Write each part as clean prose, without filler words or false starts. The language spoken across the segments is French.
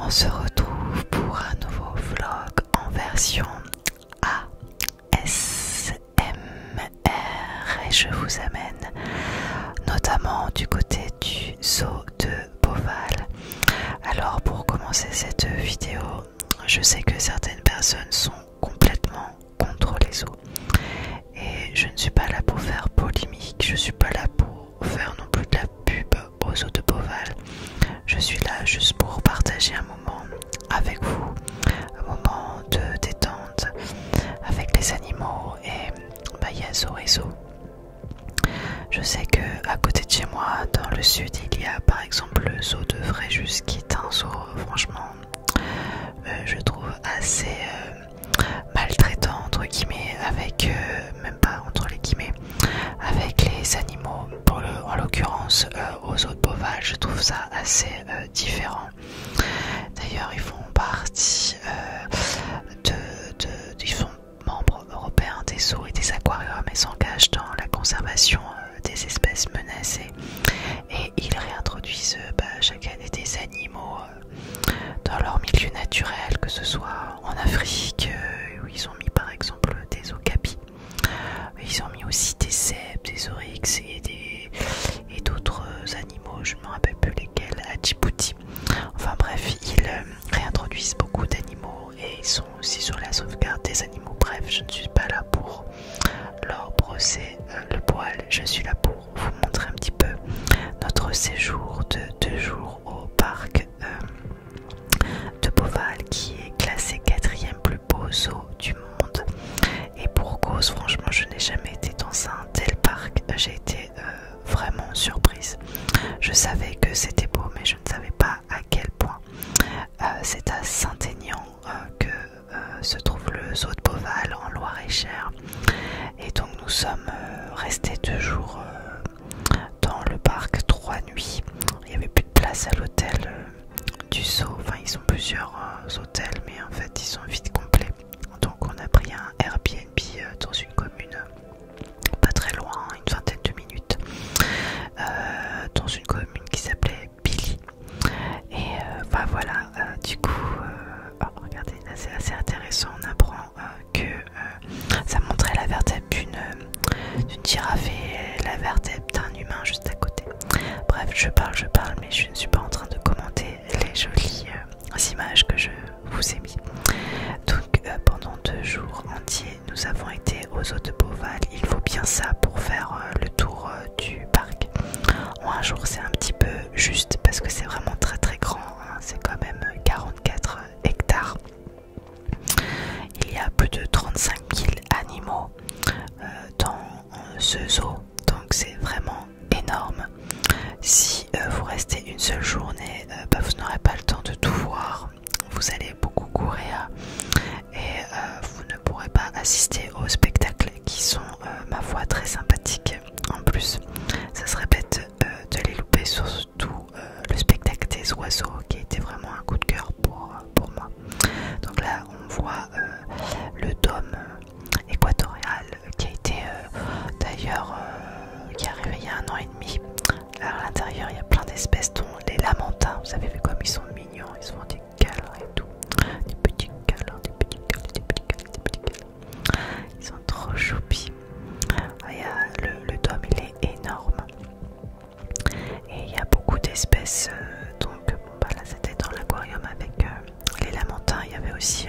On se retrouve pour un nouveau vlog en version ASMR et je vous amène notamment du côté du zoo de Beauval. Alors pour commencer cette vidéo, je sais que certaines personnes sont complètement contre les zoos et je ne suis pas là pour faire polémique, je suis pas là pour faire non plus de la pub au zoo de Beauval. Je suis là juste pour partager un moment avec vous, un moment de détente avec les animaux et il y a zoo et zoo. Je sais que à côté de chez moi, dans le sud, il y a par exemple le zoo de Fréjus qui est un zoo franchement, je trouve assez maltraitant entre guillemets avec, même pas entre les guillemets, avec les animaux. En l'occurrence au zoo de Beauval, je trouve ça assez différent. D'ailleurs, ils font partie ils sont membres européens des zoos et des aquariums et s'engagent dans la conservation des espèces menacées. Et ils réintroduisent chaque année des animaux dans leur milieu naturel, que ce soit en Afrique, où ils ont mis par exemple des okapis. Ils ont mis aussi des zèbres, des oryx et d'autres animaux, je ne me rappelle plus lesquels, à Djibouti. Enfin bref, ils réintroduisent beaucoup d'animaux et ils sont aussi sur la sauvegarde des animaux. Bref, je ne suis pas là pour leur brosser le poil, je suis là pour vous montrer un petit peu notre séjour de 2 jours au parc de Beauval, qui est classé 4e plus beau zoo du monde. Et pour cause, franchement, je n'ai jamais été dans un tel parc. J'ai été vraiment surprise. Je savais que c'était beau, mais je ne savais pas à quel point. C'est à Saint-Aignan que se trouve le zoo de Beauval en Loir-et-Cher. Et donc nous sommes restés 2 jours dans le parc, 3 nuits. Il n'y avait plus de place à l'hôtel du zoo. Enfin, ils ont plusieurs hôtels, mais en fait ils sont vite complets. Donc on a pris un Airbnb dans une commune pas très loin, une vingtaine de minutes, dans une commune qui s'appelait Billy. Et voilà, du coup, regardez, là c'est assez intéressant. On apprend que ça montrait la vertèbre d'une girafe et la vertèbre d'un humain juste à côté. Bref, je parle, mais je ne suis pas en train de commenter les jolies images que je vous ai mis. Donc pendant 2 jours entiers, nous avons été au zoo de Beauval. Il faut bien ça pour faire le tour du parc. En un jour, c'est un petit peu juste parce que c'est vraiment très très grand, hein. C'est quand même 44 hectares. Il y a plus de 35 000 animaux dans ce zoo, donc c'est vraiment énorme. Si vous restez une seule journée, vous n'aurez pas le temps de tout voir. Vous allez beaucoup courir et vous ne pourrez pas assister aux spectacles qui sont, ma foi, très sympathiques. En plus, ça serait bête de les louper, surtout le spectacle des oiseaux qui a été vraiment un coup de cœur pour moi. Donc là, on voit le dôme équatorial qui a été d'ailleurs qui est arrivé il y a 1 an et demi. Alors, à l'intérieur, il y a plein d'espèces, dont les lamantins. Vous avez vu comme ils sont mignons, ils se font des câlins et tout. Des petits câlins, des petits câlins, des petits câlins, des petits câlins. Ils sont trop choupis. Le dôme, il est énorme. Et il y a beaucoup d'espèces. Donc, là, c'était dans l'aquarium avec les lamantins. Il y avait aussi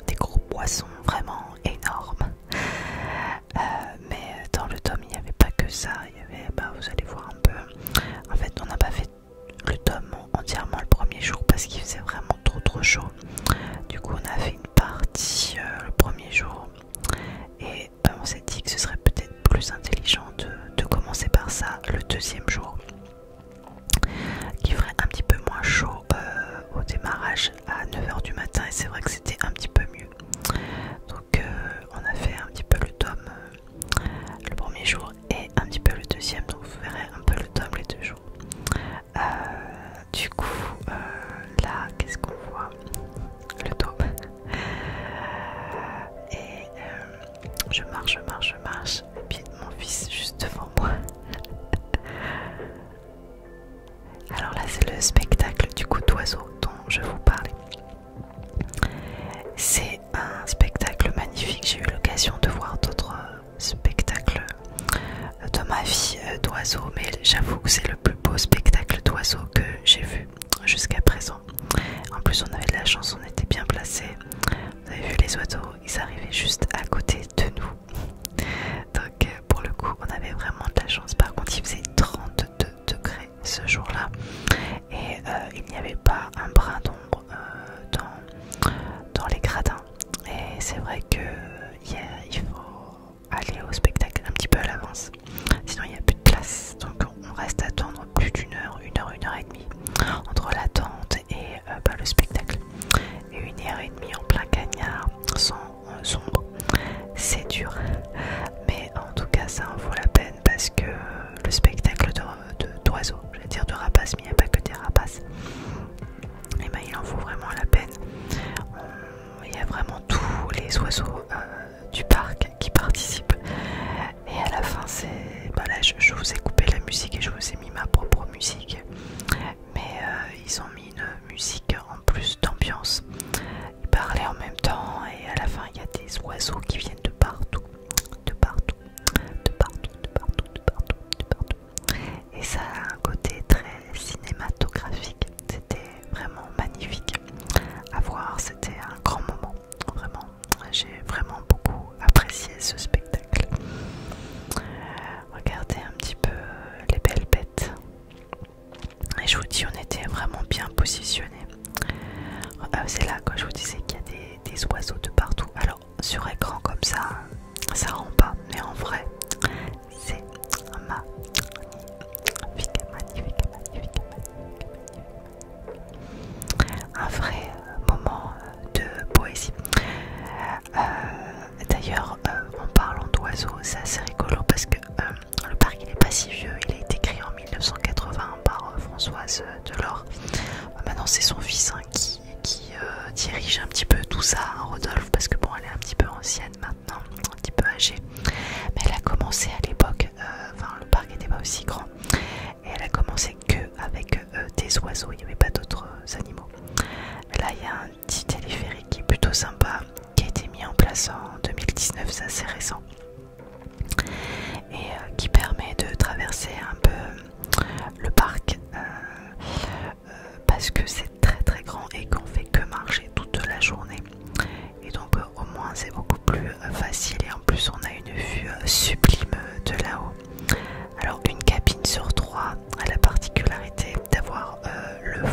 des gros poissons vraiment énormes. Mais dans le dôme, il n'y avait pas que ça. Il y avait, vous allez voir un peu. En fait, on n'a pas fait le dôme entièrement le premier jour parce qu'il faisait vraiment trop chaud. Du coup, on a fait une partie le premier jour. Et on s'est dit que ce serait peut-être plus intelligent de commencer par ça le 2e jour, qui ferait un petit peu moins chaud au démarrage à 9 h du matin. Et c'est vrai que c'était un petit peu mieux. Donc on a fait un petit peu le dôme le premier jour et un petit peu le 2e. Donc vous verrez un peu le dôme les 2 jours. Du coup là, qu'est-ce qu'on voit? Le dôme. Et je marche. Et puis mon fils juste devant moi. Alors là, c'est le spectacle du coup d'oiseaux dont je vous ma vie d'oiseaux, mais j'avoue que c'est le plus beau spectacle d'oiseaux que j'ai vu jusqu'à présent. En plus on avait de la chance, on était bien placés. Vous avez vu les oiseaux, ils arrivaient juste à côté de nous. Donc pour le coup on avait vraiment de la chance. Par contre il faisait 32 degrés ce jour-là et il n'y avait pas un brin d'ombre dans les gradins. Et c'est vrai que il faut aller au spectacle un petit peu à l'avance, sinon il n'y a plus de place. Donc on reste à attendre plus d'une heure, une heure et demie entre l'attente et le spectacle. Et une heure et demie en plein cagnard, sans sombre, c'est dur. Mais en tout cas ça en vaut la peine parce que le spectacle d'oiseaux, je vais dire de rapaces, mais il n'y a pas que des rapaces, et ben il en vaut vraiment la peine. Il y a vraiment tous les oiseaux du parc qui participent. Et à la fin, là, je vous ai coupé la musique et je vous ai mis ma propre musique. Mais ils ont mis une musique en plus d'ambiance. Ils parlaient en même temps et à la fin, il y a des oiseaux qui viennent de partout. De partout, de partout, de partout, de partout, de partout. Et ça a un côté très cinématographique. C'était vraiment magnifique à voir, c'était un grand moment, vraiment, j'ai vraiment beaucoup apprécié ce spectacle. Regardez un petit peu les belles bêtes, et je vous dis on était vraiment bien positionnés. C'est là que je vous disais qu'il y a des oiseaux de partout. Alors sur écran comme ça rend pas, mais en vrai c'est magnifique. Un vrai moment de poésie. D'ailleurs, en parlant d'oiseaux, c'est assez rigolo parce que le parc il est pas si vieux, il a été créé en 1980 par Françoise Delors. Maintenant c'est son fils qui dirige un petit peu tout ça, hein, Rodolphe, parce que bon elle est un petit peu ancienne maintenant, un petit peu âgée, mais elle a commencé à l'époque, le parc n'était pas aussi grand, et elle a commencé que avec des oiseaux, il n'y avait pas d'autres animaux. Là il y a un petit téléphérique qui est plutôt sympa, qui a été mis en place en 2019, c'est assez récent, et qui permet de traverser un peu le parc parce que c'est très grand et qu'on fait que marcher toute la journée, et donc au moins c'est beaucoup plus facile, et en plus on a une vue sublime de là-haut. Alors une cabine sur 3 a la particularité d'avoir le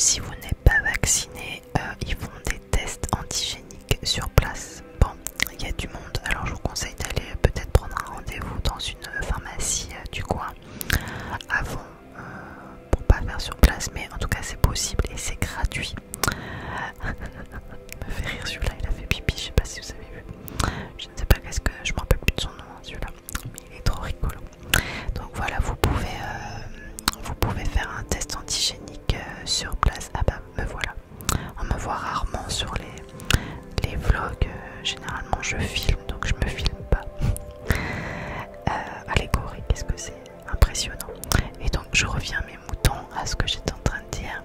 si vous n'êtes pas vacciné, ils font des tests antigéniques sur place. Bon, il y a du monde, alors je vous conseille d'aller peut-être prendre un rendez-vous dans une pharmacie du coin avant, pour pas faire sur place, mais en tout cas c'est possible et c'est gratuit. Il me fait rire celui-là, il a fait pipi, je sais pas si vous avez vu. Je ne sais pas qu'est-ce que, je me rappelle plus de son nom celui-là, mais il est trop rigolo. Donc voilà, vous pouvez faire un test antigénique sur place. Ah bah me voilà. On me voit rarement sur les vlogs, généralement je filme, donc je me filme pas. Allégorie, qu'est-ce que c'est impressionnant. Et donc je reviens à mes moutons, à ce que j'étais en train de dire.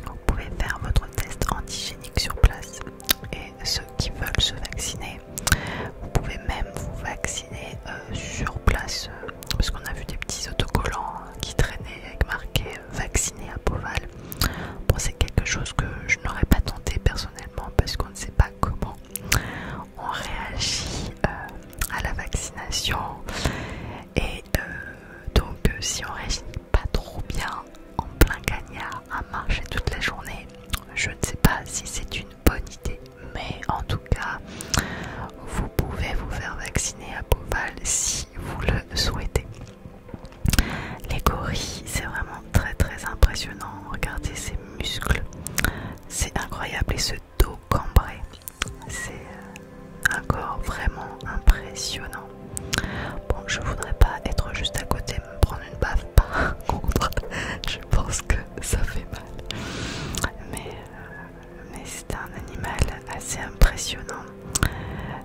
Vous pouvez faire votre test antigénique sur place. Et ceux qui veulent se vacciner, vous pouvez même vous vacciner sur place, parce qu'on a vu des petits autocollants qui traînaient avec marqué vacciné à Beauval. Bon, c'est quelque chose que je n'aurais pas tenté personnellement parce qu'on ne sait pas comment on réagit à la vaccination, et donc si on réagit pas trop bien en plein cagnard à marcher toute la journée, je ne sais pas si c'est une bonne idée, mais en tout cas vous pouvez vous faire vacciner à Beauval si vous le souhaitez. Les gorilles, c'est vraiment très très impressionnant. Regardez ces muscles, c'est incroyable, et ce dos cambré, c'est un corps vraiment impressionnant. Bon, je voudrais pas être juste à côté, me prendre une baffe, par contre je pense que ça fait mal, mais c'est un animal assez impressionnant.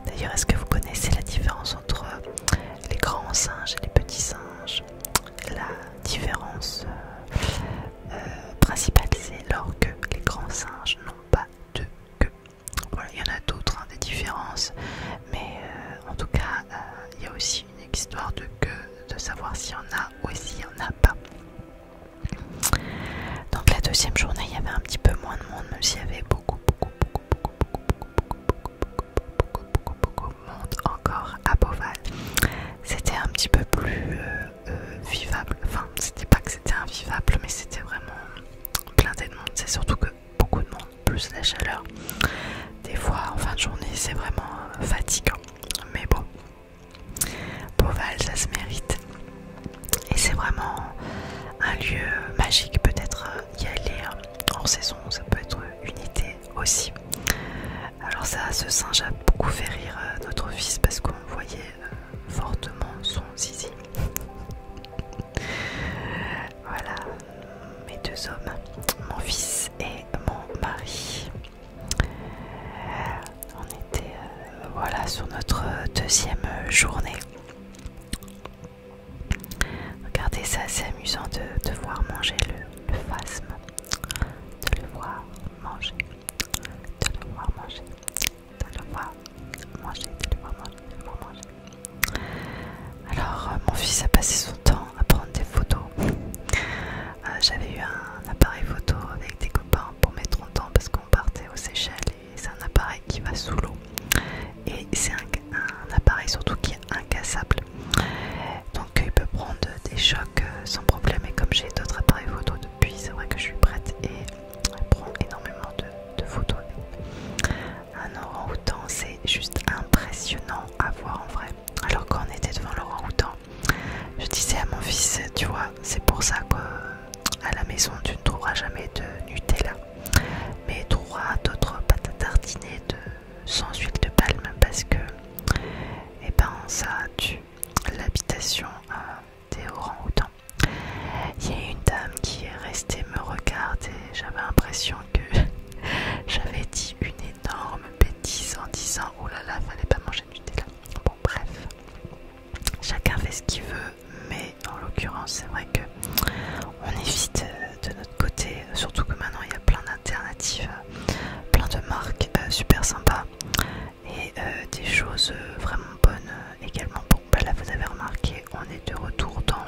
D'ailleurs, est-ce que vous connaissez la différence entre les grands singes et les petits singes? La différence principale, c'est leur queue. Les grands singes n'ont pas de queue. Voilà, il y en a d'autres, hein, des différences, mais en tout cas, il y a aussi une histoire de queue, de savoir s'il y en a ou s'il n'y en a pas. Donc la deuxième journée, il y avait un petit peu moins de monde, même s'il y avait beaucoup de monde encore à Beauval. C'était un petit peu plus vivable. Enfin, c'était pas que c'était invivable, mais c'était vraiment blindé de monde. C'est surtout que beaucoup de monde, plus la chaleur. Des fois, en fin de journée, c'est vraiment fatigant. Mais bon, Beauval, ça se mérite. Et c'est vraiment un lieu magique. Peut-être y aller en saison, ça peut être une idée aussi. Alors ça, ce singe a beaucoup fait rire notre fils parce qu'on voyait fortement son zizi. Voilà, mes deux hommes, mon fils et mon mari. On était voilà, sur notre deuxième journée. Regardez, c'est assez amusant de voir manger le phasme, de le voir manger, de le voir manger, de le voir manger, de le voir manger, de le voir manger. Alors, mon fils a passé son temps à prendre des photos. J'avais eu un appareil photo avec des copains pour mes 30 ans parce qu'on partait aux Seychelles, et c'est un appareil qui va sous l'eau. Et c'est un appareil surtout qui est incassable. Donc il peut prendre des chocs sans problème, et comme j'ai d'autres appareils photo depuis, c'est vrai que je suis prête et je prends énormément de photos. Un orang-outan, c'est juste impressionnant à voir en vrai. Alors quand on était devant l'orang-outan, je disais à mon fils, tu vois, c'est pour ça qu'à la maison tu ne trouveras jamais de Nutella, mais tu trouveras d'autres pâtes à tartiner sans huile de palme, parce que eh ben, ça tue l'habitation des orangs-outans. Il y a une dame qui est restée me regarder, j'avais l'impression que j'avais dit une énorme bêtise en disant oh là là, fallait pas manger de Nutella. Bon, bref, chacun fait ce qu'il veut, mais en l'occurrence, c'est vrai que on évite de notre côté, surtout que maintenant il y a plein d'alternatives, plein de marques super sympas, et des choses vraiment bonnes également. Bon, bah là vous avez remarqué, on est de retour dans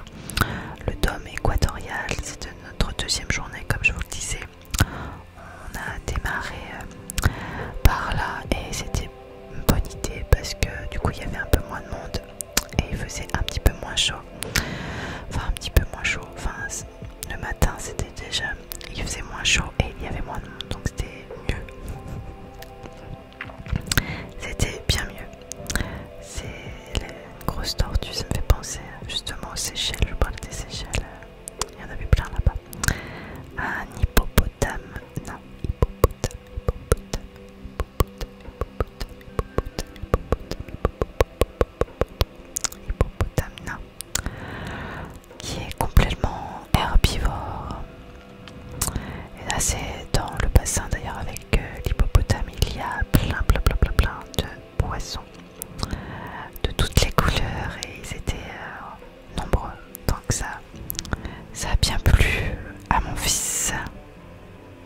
le dôme équatorial. C'était notre deuxième journée, comme je vous le disais. c'est dans le bassin d'ailleurs avec l'hippopotame, il y a plein de poissons de toutes les couleurs et ils étaient nombreux. Donc ça a bien plu à mon fils.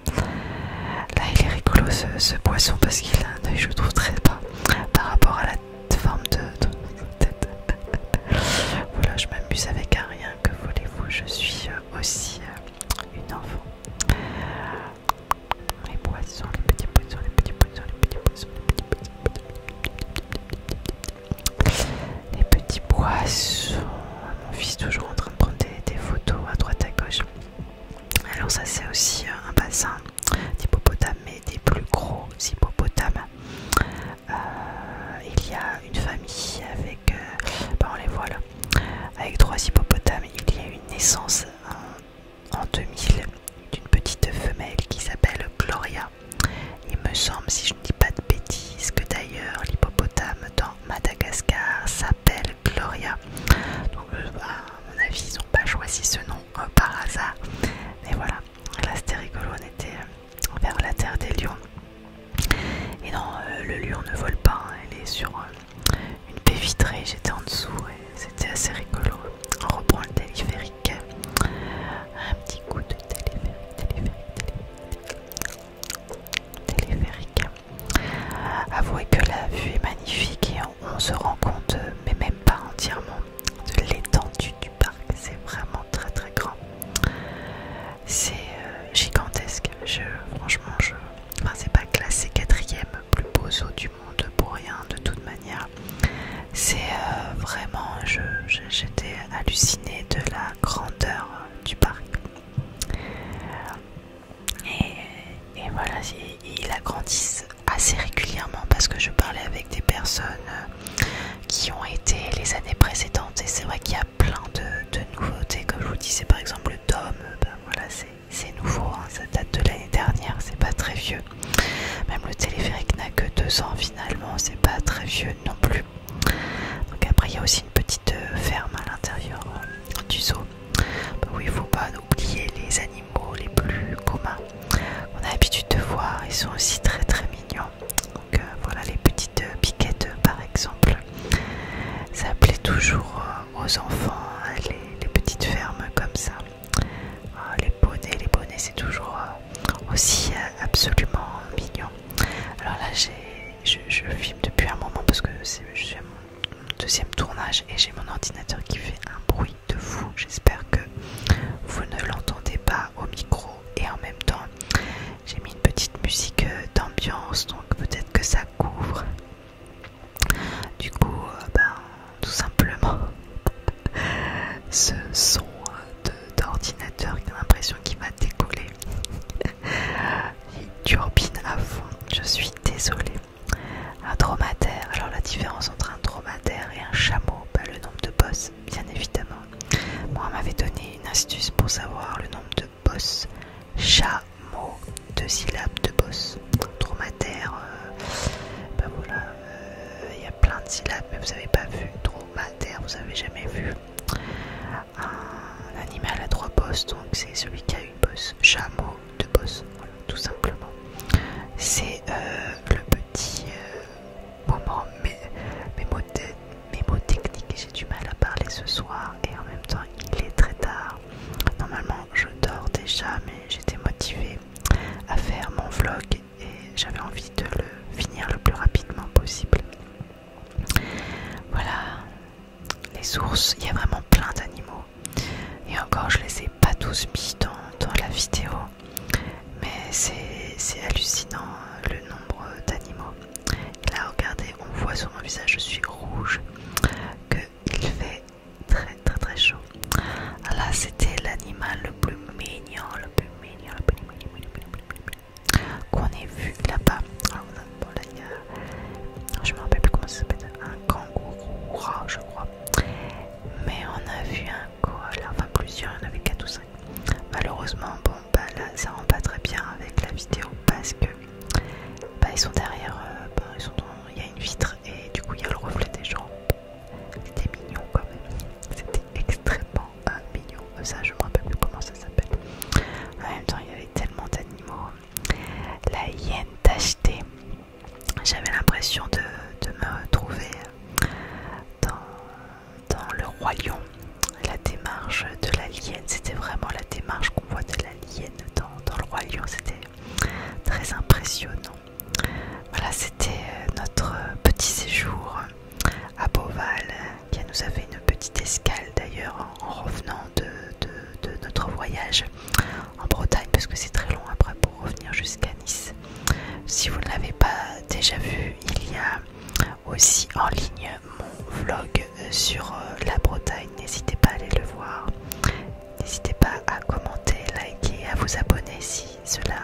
Là il est rigolo ce poisson parce qu'il a un œil je trouve très bas par rapport à la forme de tête. Voilà, je m'amuse avec un rien, que voulez-vous, je suis aussi une enfant. Les poissons, les petits poissons, les petits poissons, les petits poissons, les petits poissons. Mon fils toujours en train de prendre des photos à droite à gauche. Alors ça c'est aussi un bassin d'hippopotames, mais des plus gros hippopotames. Il y a une famille avec, on les voit là, avec 3 hippopotames. Il y a eu une naissance en 2000 d'une petite femelle qui s'appelle Gloria. Il me semble, si je ne dis pas de bêtises, que d'ailleurs l'hippopotame dans Madagascar s'appelle Gloria. Donc à mon avis ils n'ont pas choisi ce nom par hasard. Mais voilà, là c'était rigolo, on était vers la terre des lions. Et non, le lion ne vole pas, hein, il est sur une baie vitrée, j'étais en dessous et c'était assez rigolo. On reprend le téléphérique, un petit coup de téléphérique. Avouez que la vue est magnifique et on se rend compte, mais même pas entièrement, de l'étendue du parc. C'est vraiment très très grand. C'est gigantesque. Franchement, enfin, c'est pas classé 4e plus beau zoo du monde pour rien de toute manière. C'est vraiment, j'étais hallucinée de la grandeur du parc. Et voilà, il agrandit assez régulièrement parce que je parlais avec des personnes qui ont été les années précédentes et c'est vrai qu'il y a plein de nouveautés. Comme je vous disais, par exemple le dôme, voilà, c'est nouveau, hein, ça date de l'année dernière, c'est pas très vieux. Même le téléphérique n'a que 2 ans finalement, c'est pas très vieux non plus. Donc après il y a aussi une petite ferme à l'intérieur du zoo. Oui, il faut pas oublier les animaux les plus communs qu'on a l'habitude de voir, ils sont aussi très très mignons. Donc voilà, les petites piquettes par exemple, ça plaît toujours aux enfants, les petites fermes comme ça. Les bonnets c'est toujours aussi absolument mignon. Alors là je filme depuis un moment parce que je suis à mon 2e tournage et j'ai mon ordinateur qui fait un bruit de fou. J'espère que vous ne l'entendez pas au micro et en même temps j'ai mis une petite musique d'ambiance, donc peut-être que ça couvre. Du coup, tout simplement ce son d'ordinateur qui a l'impression qu'il va décoller. Il turbine à fond, je suis désolée. Un dromadaire, alors la différence entre un dromadaire et un chameau, le nombre de bosses, bien évidemment. Moi, on m'avait donné une astuce pour savoir le nombre de bosses. Chameau, 2 syllabes de boss. Dromadaire, voilà, il y a plein de syllabes, mais vous avez pas vu. Dromadaire, vous avez jamais vu. Un animal à 3 bosses, donc c'est celui qui a une bosse. Chameau, 2 bosses, voilà, tout simplement. C'est le petit moment mémotechnique. J'ai du mal à parler ce soir et en même temps il est très tard. Normalement je dors déjà, mais j'étais motivée à faire mon vlog et j'avais envie de le finir le plus rapidement possible. Voilà, les ours, il y a vraiment plein d'animaux et encore je les ai pas tous mis dans la vidéo, mais c'est hallucinant le nombre d'animaux. Là regardez, on voit sur mon visage, je suis rouge, qu'il fait très très très chaud. Là c'était l'animal le plus mignon, qu'on ait vu là-bas. Bon, là il y a, je me rappelle plus comment ça s'appelle, un kangourou rat je crois, mais on a vu un koala, enfin plusieurs, il y en avait 4 ou 5. Malheureusement là ça rend pas très bien avec la vidéo parce que ils sont derrière, il y a une vitre et du coup il y a le reflet cela